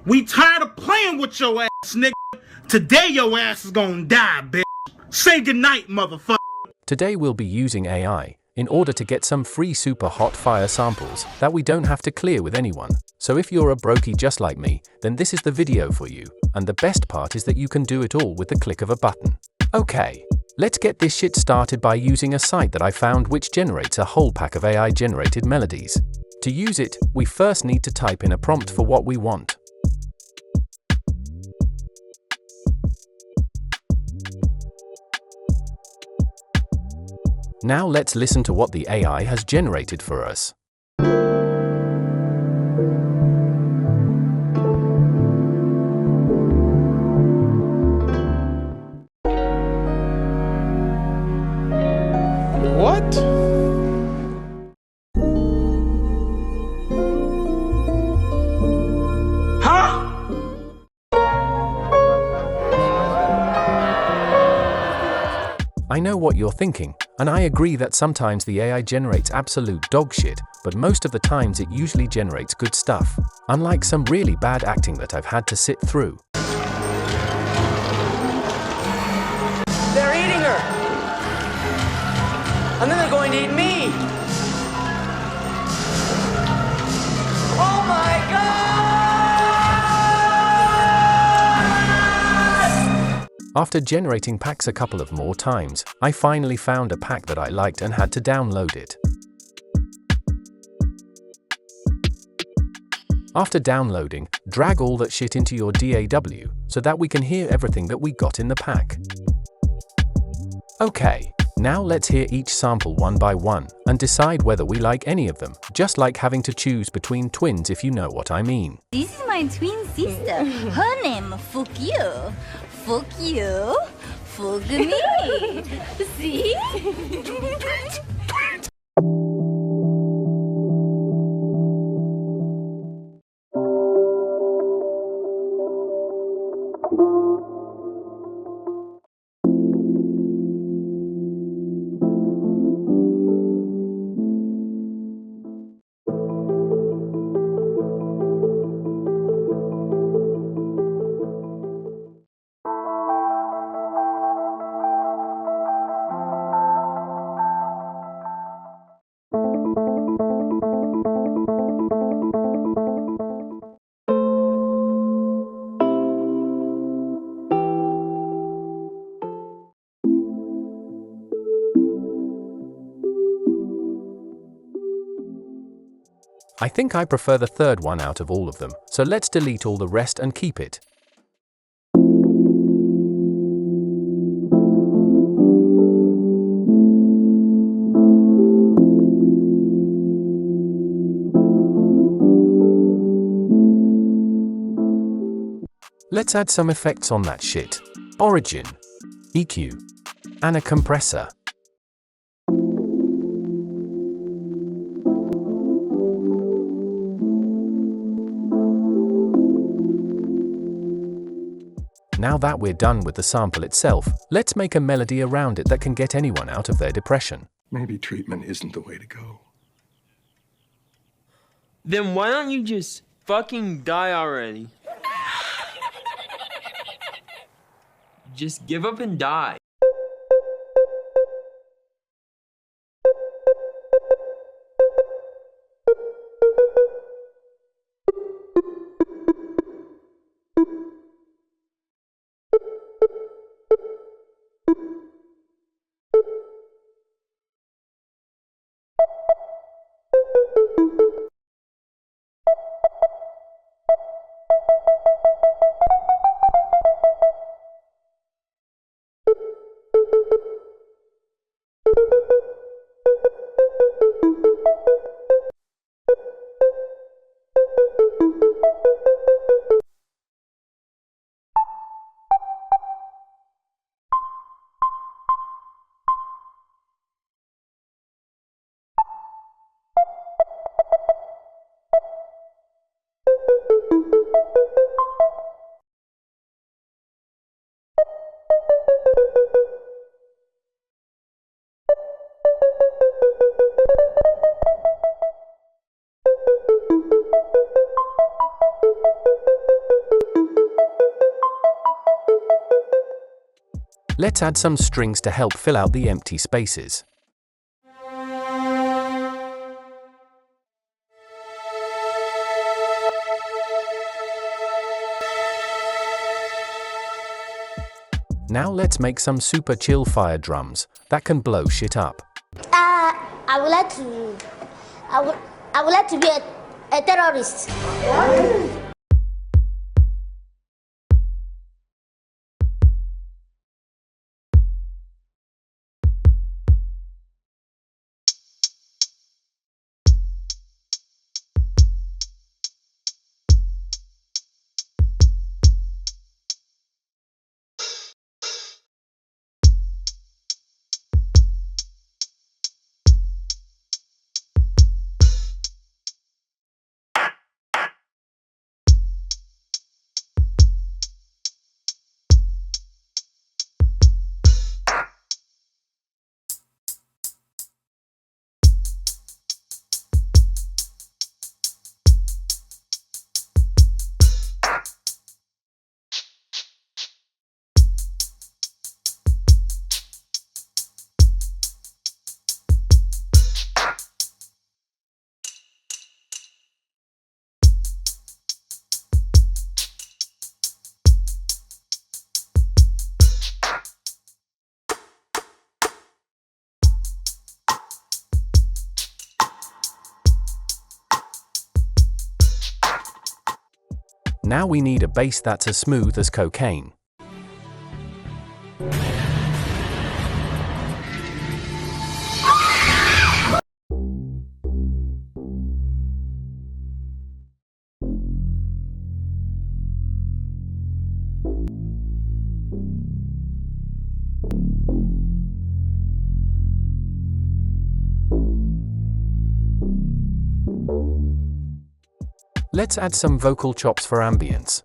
We tired of playing with your ass, nigga. Today your ass is gonna die, bitch. Say goodnight, motherfucker. Today we'll be using AI in order to get some free super hot fire samples that we don't have to clear with anyone. So if you're a brokey just like me, then this is the video for you. And the best part is that you can do it all with the click of a button. Okay, let's get this shit started by using a site that I found which generates a whole pack of AI generated melodies. To use it, we first need to type in a prompt for what we want. Now let's listen to what the AI has generated for us. What? Huh? I know what you're thinking, and I agree that sometimes the AI generates absolute dog shit, but most of the times it usually generates good stuff, unlike some really bad acting that I've had to sit through. They're eating her! And then they're going to eat me! Oh my God! After generating packs a couple of more times, I finally found a pack that I liked and had to download it. After downloading, drag all that shit into your DAW so that we can hear everything that we got in the pack. Okay, now let's hear each sample one by one and decide whether we like any of them, just like having to choose between twins, if you know what I mean. This is my twin sister. Her name, fuck you. Fuck you. Fuck me. See? I think I prefer the third one out of all of them, so let's delete all the rest and keep it. Let's add some effects on that shit. Origin, EQ, and a compressor. Now that we're done with the sample itself, let's make a melody around it that can get anyone out of their depression. Maybe treatment isn't the way to go. Then why don't you just fucking die already? Just give up and die. Let's add some strings to help fill out the empty spaces. Now let's make some super chill fire drums that can blow shit up. I would like to be a terrorist. Now we need a bass that's as smooth as cocaine. Let's add some vocal chops for ambience.